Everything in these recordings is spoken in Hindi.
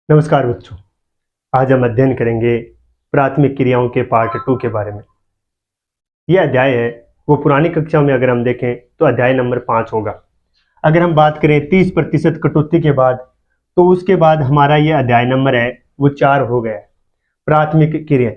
नमस्कार बच्चों। आज हम अध्ययन करेंगे प्राथमिक क्रियाओं के पार्ट 2 के बारे में। यह अध्याय है वो पुरानी कक्षा में अगर हम देखें तो अध्याय नंबर 5 होगा। अगर हम बात करें 30% कटौती के बाद तो उसके बाद हमारा यह अध्याय नंबर है वो 4 हो गया है, प्राथमिक क्रिया।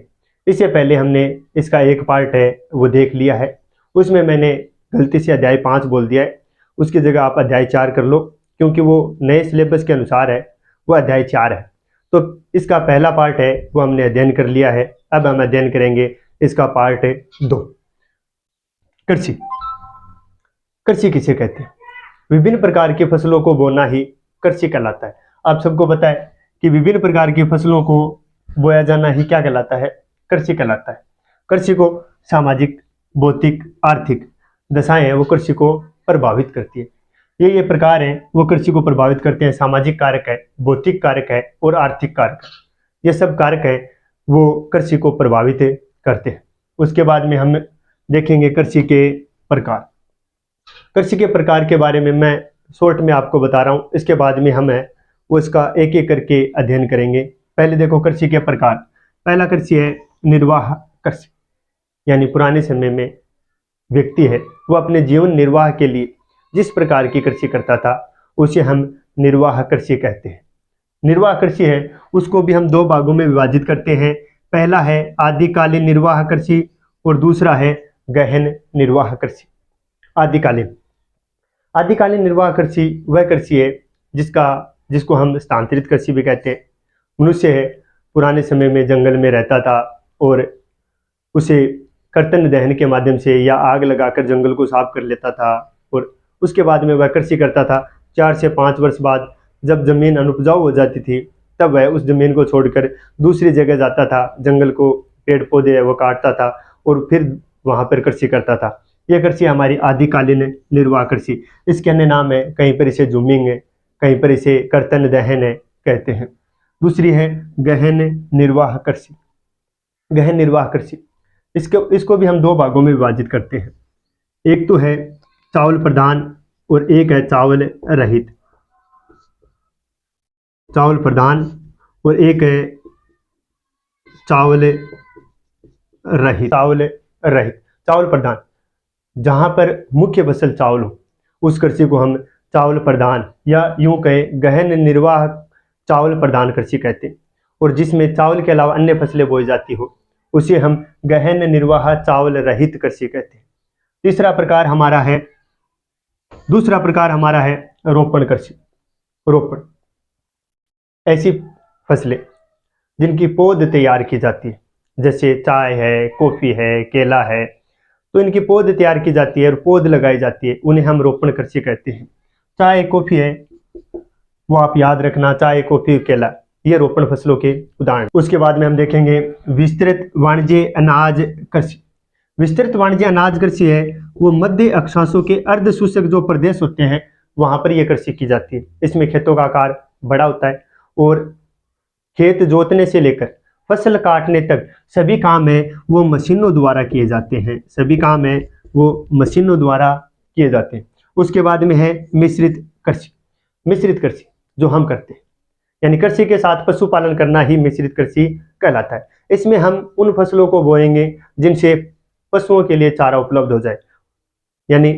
इससे पहले हमने इसका एक पार्ट है वो देख लिया है, उसमें मैंने गलती से अध्याय 5 बोल दिया है, उसकी जगह आप अध्याय 4 कर लो क्योंकि वो नए सिलेबस के अनुसार है, वो अध्याय 4 है। तो इसका पहला पार्ट है वो हमने अध्ययन कर लिया है। अब हम अध्ययन करेंगे इसका पार्ट 2। कृषि। कृषि किसे कहते हैं? विभिन्न प्रकार की फसलों को बोना ही कृषि कहलाता है। आप सबको पता है कि विभिन्न प्रकार की फसलों को बोया जाना ही क्या कहलाता है? कृषि कहलाता है। कृषि को सामाजिक, भौतिक, आर्थिक दशाएं हैं वो कृषि को प्रभावित करती है। ये प्रकार हैं वो कृषि को प्रभावित करते हैं। सामाजिक कारक है, भौतिक कारक है और आर्थिक कारक है। ये सब कारक है वो कृषि को प्रभावित करते हैं। उसके बाद में हम देखेंगे कृषि के प्रकार। कृषि के प्रकार के बारे में मैं शॉर्ट में आपको बता रहा हूँ, इसके बाद में हम है वो इसका एक एक करके अध्ययन करेंगे। पहले देखो कृषि के प्रकार। पहला कृषि है निर्वाह कृषि, यानी पुराने समय में व्यक्ति है वो अपने जीवन निर्वाह के लिए जिस प्रकार की कृषि करता था उसे हम निर्वाह कृषि कहते हैं। निर्वाह कृषि है उसको भी हम दो भागों में विभाजित करते हैं। पहला है आदिकालीन निर्वाह कृषि और दूसरा है गहन निर्वाह कृषि। आदिकालीन आदिकालीन निर्वाह कृषि वह कृषि है जिसको हम स्थानांतरित कृषि भी कहते हैं। मनुष्य है पुराने समय में जंगल में रहता था और उसे कर्तन दहन के माध्यम से या आग लगाकर जंगल को साफ कर लेता था और उसके बाद में वह कृषि करता था। 4 से 5 वर्ष बाद जब जमीन अनुपजाऊ हो जाती थी तब वह उस जमीन को छोड़कर दूसरी जगह जाता था, जंगल को पेड़ पौधे वो काटता था और फिर वहाँ पर कृषि करता था। यह कृषि हमारी आदिकालीन निर्वाह कृषि। इसके अन्य नाम है, कहीं पर इसे जूमिंग है, कहीं पर इसे कर्तन दहन है कहते हैं। दूसरी है गहन निर्वाह कृषि। गहन निर्वाह कृषि इसको भी हम दो भागों में विभाजित करते हैं। एक तो है चावल प्रधान और एक है चावल रहित। चावल प्रधान और एक है चावल रहित। चावल प्रधान जहां पर मुख्य फसल चावल हो उस कृषि को हम चावल प्रधान या यूं कहें गहन निर्वाह चावल प्रधान कृषि कहते हैं। और जिसमें चावल के अलावा अन्य फसलें बोई जाती हो उसे हम गहन निर्वाह चावल रहित कृषि कहते हैं। दूसरा प्रकार हमारा है रोपण कृषि। रोपण ऐसी फसलें जिनकी पौध तैयार की जाती है, जैसे चाय है, कॉफी है, केला है, तो इनकी पौध तैयार की जाती है और पौध लगाई जाती है, उन्हें हम रोपण कृषि कहते हैं। चाय कॉफी है वो आप याद रखना, चाय कॉफी केला ये रोपण फसलों के उदाहरण। उसके बाद में हम देखेंगे विस्तृत वाणिज्य अनाज कृषि। विस्तृत वाणिज्य अनाज कृषि है वो मध्य अक्षांशों के अर्ध शुष्क जो प्रदेश होते हैं वहां पर यह कृषि की जाती है। इसमें खेतों का आकार बड़ा होता है और खेत जोतने से लेकर फसल काटने तक सभी काम है वो मशीनों द्वारा किए जाते हैं। सभी काम है वो मशीनों द्वारा किए जाते हैं। उसके बाद में है मिश्रित कृषि। मिश्रित कृषि जो हम करते हैं, यानी कृषि के साथ पशुपालन करना ही मिश्रित कृषि कहलाता है। इसमें हम उन फसलों को बोएंगे जिनसे पशुओं के लिए चारा उपलब्ध हो जाए, यानी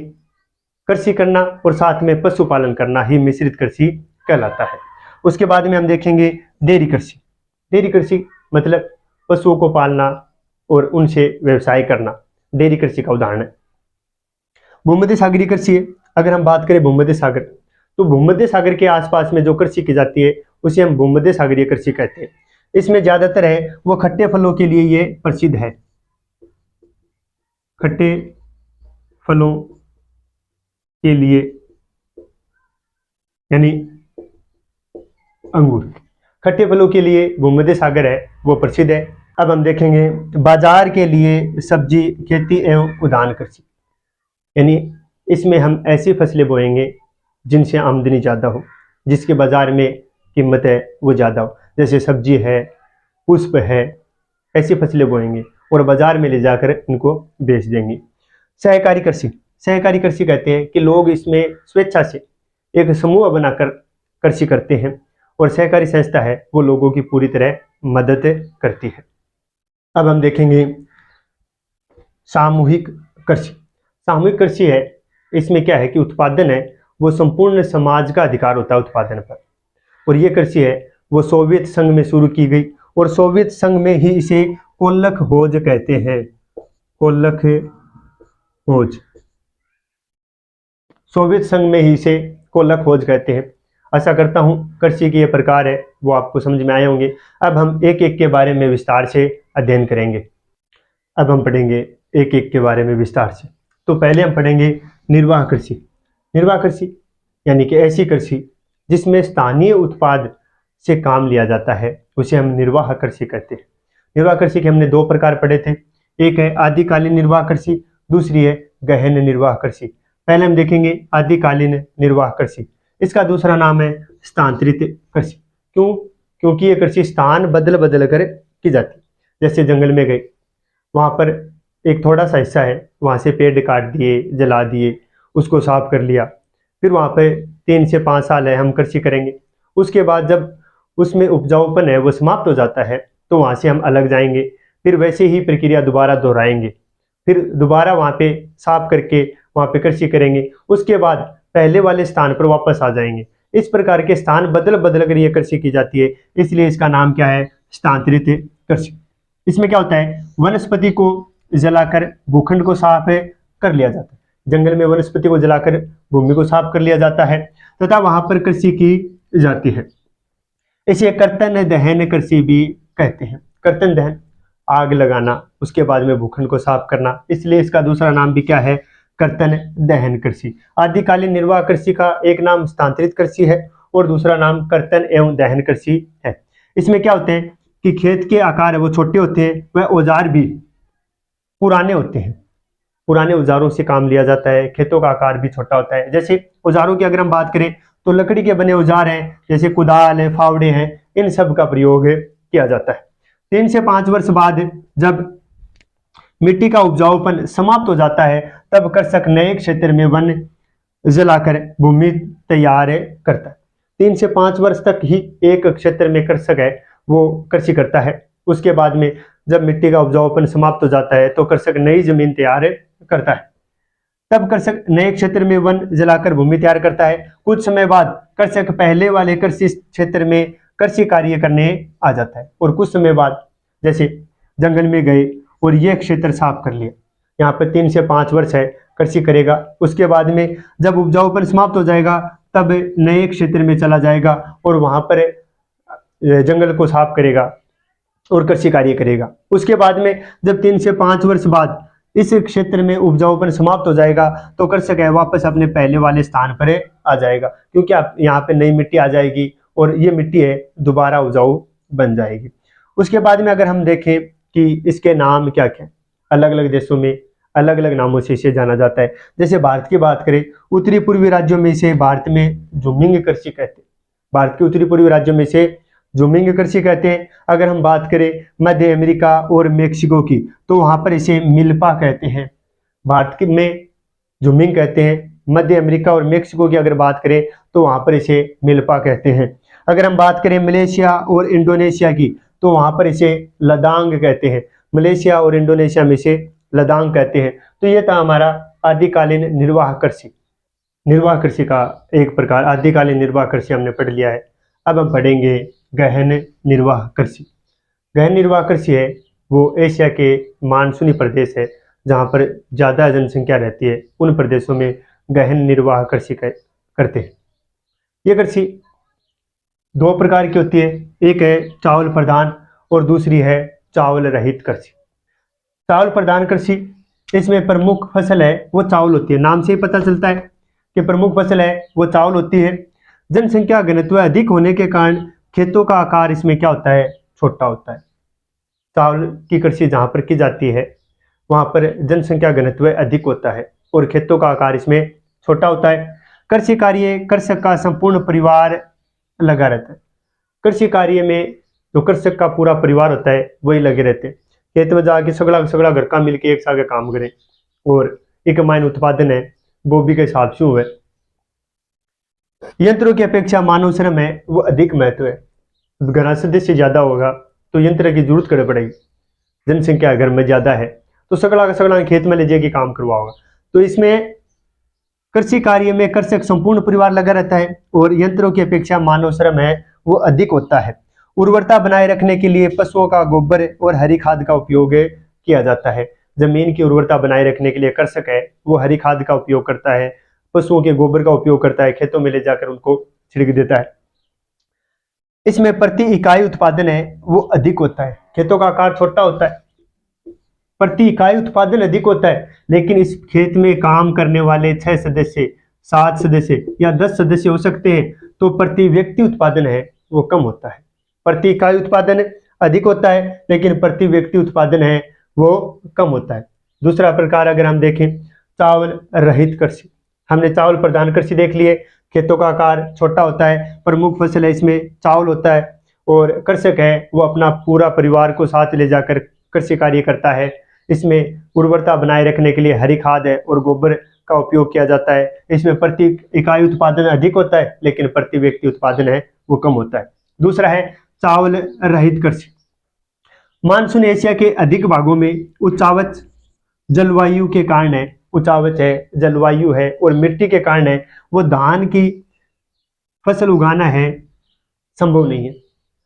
कृषि करना और साथ में पशुपालन करना ही मिश्रित कृषि कहलाता है। उसके बाद में हम देखेंगे डेयरी कृषि। डेयरी कृषि मतलब पशुओं को पालना और उनसे व्यवसाय करना, डेयरी कृषि का उदाहरण है। भूमध्य सागरीय कृषि है। अगर हम बात करें भूमध्य सागर, तो भूमध्य सागर के आसपास में जो कृषि की जाती है उसे हम भूमध्य सागरीय कृषि कहते हैं। इसमें ज्यादातर है वो खट्टे फलों के लिए ये प्रसिद्ध है। खट्टे फलों के लिए यानी अंगूर, खट्टे फलों के लिए भूमध्य सागर है वो प्रसिद्ध है। अब हम देखेंगे बाजार के लिए सब्जी खेती एवं उद्यान कृषि, यानी इसमें हम ऐसी फसलें बोएंगे जिनसे आमदनी ज़्यादा हो, जिसके बाजार में कीमत है वो ज़्यादा हो, जैसे सब्जी है, पुष्प है, ऐसी फसलें बोएंगे और बाजार में ले जाकर इनको बेच देंगे। सहकारी कृषि। सहकारी कृषि कहते हैं कि लोग इसमें स्वेच्छा से एक समूह बनाकर कृषि करते हैं और सहकारी संस्था है वो लोगों की पूरी तरह मदद करती है। अब हम देखेंगे सामूहिक कृषि। सामूहिक कृषि है, इसमें क्या है कि उत्पादन है वो संपूर्ण समाज का अधिकार होता है उत्पादन पर, और ये कृषि है वो सोवियत संघ में शुरू की गई, और सोवियत संघ में ही इसे कोलख होज कहते हैं। कोलख होज, सोवियत संघ में ही इसे कोलख होज कहते हैं। आशा करता हूं कृषि के ये प्रकार है वो आपको समझ में आए होंगे। अब हम एक एक के बारे में विस्तार से अध्ययन करेंगे। अब हम पढ़ेंगे एक एक के बारे में विस्तार से। तो पहले हम पढ़ेंगे निर्वाह कृषि। निर्वाह कृषि यानी कि ऐसी कृषि जिसमें स्थानीय उत्पाद से काम लिया जाता है, उसे हम निर्वाह कृषि कहते हैं। निर्वाह कृषि के हमने दो प्रकार पढ़े थे, एक है आदिकालीन निर्वाह कृषि, दूसरी है गहन निर्वाह कृषि। पहले हम देखेंगे आदिकालीन निर्वाह कृषि। इसका दूसरा नाम है स्थानांतरित कृषि। क्यों? क्योंकि ये कृषि स्थान बदल बदल कर की जाती है। जैसे जंगल में गए, वहाँ पर एक थोड़ा सा हिस्सा है, वहाँ से पेड़ काट दिए, जला दिए, उसको साफ कर लिया, फिर वहाँ पे 3 से 5 साल है हम कृषि करेंगे। उसके बाद जब उसमें उपजाऊपन है वो समाप्त हो जाता है तो वहाँ से हम अलग जाएंगे, फिर वैसे ही प्रक्रिया दोबारा दोहराएंगे, फिर दोबारा वहाँ पे साफ करके वहाँ पे कृषि करेंगे, उसके बाद पहले वाले स्थान पर वापस आ जाएंगे। इस प्रकार के स्थान बदल बदल कर ये कृषि की जाती है, इसलिए इसका नाम क्या है? स्थानांतरित कृषि। इसमें क्या होता है? वनस्पति को जलाकर भूखंड को साफ कर लिया जाता है। जंगल में वनस्पति को जलाकर भूमि को साफ कर लिया जाता है तथा वहां पर कृषि की जाती है। इसे कर्तन दहन कृषि भी कहते हैं। कर्तन दहन, आग लगाना, उसके बाद में भूखंड को साफ करना, इसलिए इसका दूसरा नाम भी क्या है? कर्तन दहन कृषि। आदिकालीन निर्वाह कृषि का एक नाम स्थानांतरित कृषि है और दूसरा नाम कर्तन एवं दहन कृषि है। इसमें क्या होते हैं कि खेत के आकार है वो छोटे होते हैं, वह औजार भी पुराने होते हैं, पुराने औजारों से काम लिया जाता है। खेतों का आकार भी छोटा होता है। जैसे औजारों की अगर हम बात करें तो लकड़ी के बने औजार हैं, जैसे कुदाल है, फावड़े हैं, इन सब का प्रयोग किया जाता है। 3 से 5 वर्ष बाद जब मिट्टी का उपजाऊपन समाप्त हो जाता है तब कृषक नए क्षेत्र में वन जलाकर भूमि तैयार करता है। 3 से 5 वर्ष तक ही एक क्षेत्र में कृषक है वो कृषि करता है। उसके बाद में जब मिट्टी का उपजाऊपन समाप्त हो जाता है तो कृषक नई जमीन तैयार करता है। तब कृषक नए क्षेत्र में वन जलाकर भूमि तैयार करता है। कुछ समय बाद कृषक पहले वाले कृषि क्षेत्र में कृषि कार्य करने आ जाता है, और कुछ समय बाद जैसे जंगल में गए और ये क्षेत्र साफ कर लिया, यहाँ पर 3 से 5 वर्ष है कृषि करेगा। उसके बाद में जब उपजाऊपन समाप्त हो जाएगा तब नए क्षेत्र में चला जाएगा और वहां पर जंगल को साफ करेगा और कृषि कार्य करेगा। उसके बाद में जब 3 से 5 वर्ष बाद इस क्षेत्र में उपजाऊपन समाप्त हो जाएगा तो कृषक है वापस अपने पहले वाले स्थान पर आ जाएगा, क्योंकि आप यहाँ पे नई मिट्टी आ जाएगी और ये मिट्टी है दोबारा उपजाऊ बन जाएगी। उसके बाद में अगर हम देखें कि इसके नाम क्या क्या, अलग अलग देशों में अलग अलग नामों से इसे जाना जाता है। जैसे भारत की बात करें, उत्तरी पूर्वी राज्यों में इसे भारत में झुमिंग कृषि कहते हैं। भारत के उत्तरी पूर्वी राज्यों में इसे झुमिंग कृषि कहते हैं। अगर हम बात करें मध्य अमेरिका और मेक्सिको की तो वहां पर इसे मिल्पा कहते हैं। भारत में झुमिंग कहते हैं, मध्य अमेरिका और मेक्सिको की अगर बात करें तो वहां पर इसे मिल्पा कहते हैं। अगर हम बात करें मलेशिया और इंडोनेशिया की तो वहां पर इसे लदांग कहते हैं। मलेशिया और इंडोनेशिया में इसे लदांग कहते हैं। तो ये था हमारा आदिकालीन निर्वाह कृषि। निर्वाह कृषि का एक प्रकार आदिकालीन निर्वाह कृषि हमने पढ़ लिया है। अब हम पढ़ेंगे गहन निर्वाह कृषि। गहन निर्वाह कृषि है वो एशिया के मानसूनी प्रदेश है जहाँ पर ज़्यादा जनसंख्या रहती है, उन प्रदेशों में गहन निर्वाह कृषि करते हैं। ये कृषि 2 प्रकार की होती है, एक है चावल प्रधान और दूसरी है चावल रहित कृषि। चावल प्रधान कृषि, इसमें प्रमुख फसल है वो चावल होती है। नाम से ही पता चलता है कि प्रमुख फसल है वो चावल होती है। जनसंख्या घनत्व अधिक होने के कारण खेतों का आकार इसमें क्या होता है? छोटा होता है। चावल की कृषि जहाँ पर की जाती है वहाँ पर जनसंख्या घनत्व अधिक होता है और खेतों का आकार इसमें छोटा होता है। कृषि कार्य कृषक का संपूर्ण परिवार लगा रहता है। कृषि कार्य में जो कृषक का पूरा परिवार होता है वही लगे रहते हैं। खेत में जाके सगड़ा सगड़ा घर का मिलके एक साथ काम करें और एक मायन उत्पादन है वो भी के हिसाब से हुए। यंत्रों की अपेक्षा मानव श्रम है वो अधिक महत्व है। घना सदस्य ज्यादा होगा तो यंत्र की जरूरत कर पड़ेगी। जनसंख्या घर में ज्यादा है तो सगड़ा का सगड़ा खेत में ले जाके काम करवाओगा। तो इसमें कृषि कार्य में कृषक संपूर्ण परिवार लगा रहता है और यंत्रों की अपेक्षा मानव श्रम है वो अधिक होता है। उर्वरता बनाए रखने के लिए पशुओं का गोबर और हरी खाद का उपयोग किया जाता है। जमीन की उर्वरता बनाए रखने के लिए कृषक है वो हरी खाद का उपयोग करता है, पशुओं के गोबर का उपयोग करता है, खेतों में ले जाकर उनको छिड़क देता है। इसमें प्रति इकाई उत्पादन है वो अधिक होता है। खेतों का आकार छोटा होता है, प्रति इकाई उत्पादन अधिक होता है, लेकिन इस खेत में काम करने वाले 6 सदस्य, 7 सदस्य या 10 सदस्य हो सकते हैं, तो प्रति व्यक्ति उत्पादन है वो कम होता है। प्रति इकाई उत्पादन अधिक होता है लेकिन प्रति व्यक्ति उत्पादन है वो कम होता है। दूसरा प्रकार अगर हम देखें चावल रहित कृषि, हमने चावल प्रधान कृषि देख लिए। खेतों का आकार छोटा होता है, प्रमुख फसल है इसमें चावल होता है और कृषक है वो अपना पूरा परिवार को साथ ले जाकर कृषि कार्य करता है। इसमें उर्वरता बनाए रखने के लिए हरी खाद है और गोबर का उपयोग किया जाता है। इसमें प्रति इकाई उत्पादन अधिक होता है लेकिन प्रति व्यक्ति उत्पादन है वो कम होता है। दूसरा है चावल रहित कृषि। मानसून एशिया के अधिक भागों में उच्चावच जलवायु के कारण है, उच्चावच है, जलवायु है और मिट्टी के कारण है वो धान की फसल उगाना है संभव नहीं है।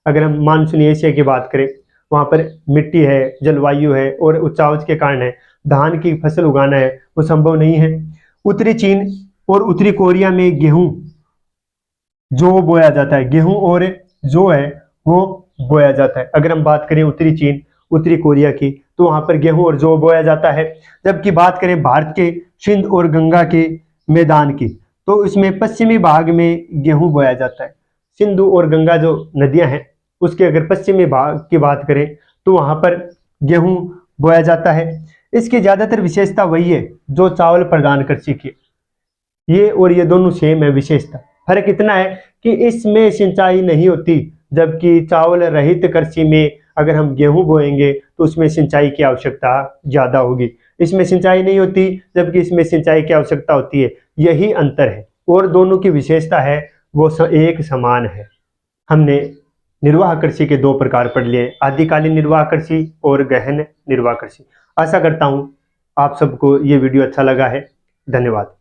अगर हम मानसून एशिया की बात करें वहां पर मिट्टी है, जलवायु है और उच्चावच के कारण है धान की फसल उगाना है वो संभव नहीं है। उत्तरी चीन और उत्तरी कोरिया में गेहूं जो बोया जाता है, गेहूं और जो है वो बोया जाता है। अगर हम बात करें उत्तरी चीन, उत्तरी कोरिया की, तो वहां पर गेहूं और जौ बोया जाता है। जबकि बात करें भारत के सिंध और गंगा के मैदान की, तो इसमें पश्चिमी भाग में गेहूं बोया जाता है। सिंधु और गंगा जो नदियां हैं उसके अगर पश्चिमी भाग की बात करें तो वहां पर गेहूं बोया जाता है। इसकी ज्यादातर विशेषता वही है जो चावल प्रधान कृषि की। ये और ये दोनों सेम है विशेषता, फर्क इतना है कि इसमें सिंचाई नहीं होती, जबकि चावल रहित कृषि में अगर हम गेहूं बोएंगे तो उसमें सिंचाई की आवश्यकता ज्यादा होगी। इसमें सिंचाई नहीं होती जबकि इसमें सिंचाई की आवश्यकता होती है। यही अंतर है और दोनों की विशेषता है वो एक समान है। हमने निर्वाह कृषि के 2 प्रकार पढ़ लिए, आदिकालीन निर्वाह कृषि और गहन निर्वाह कृषि। आशा करता हूं आप सबको ये वीडियो अच्छा लगा है। धन्यवाद।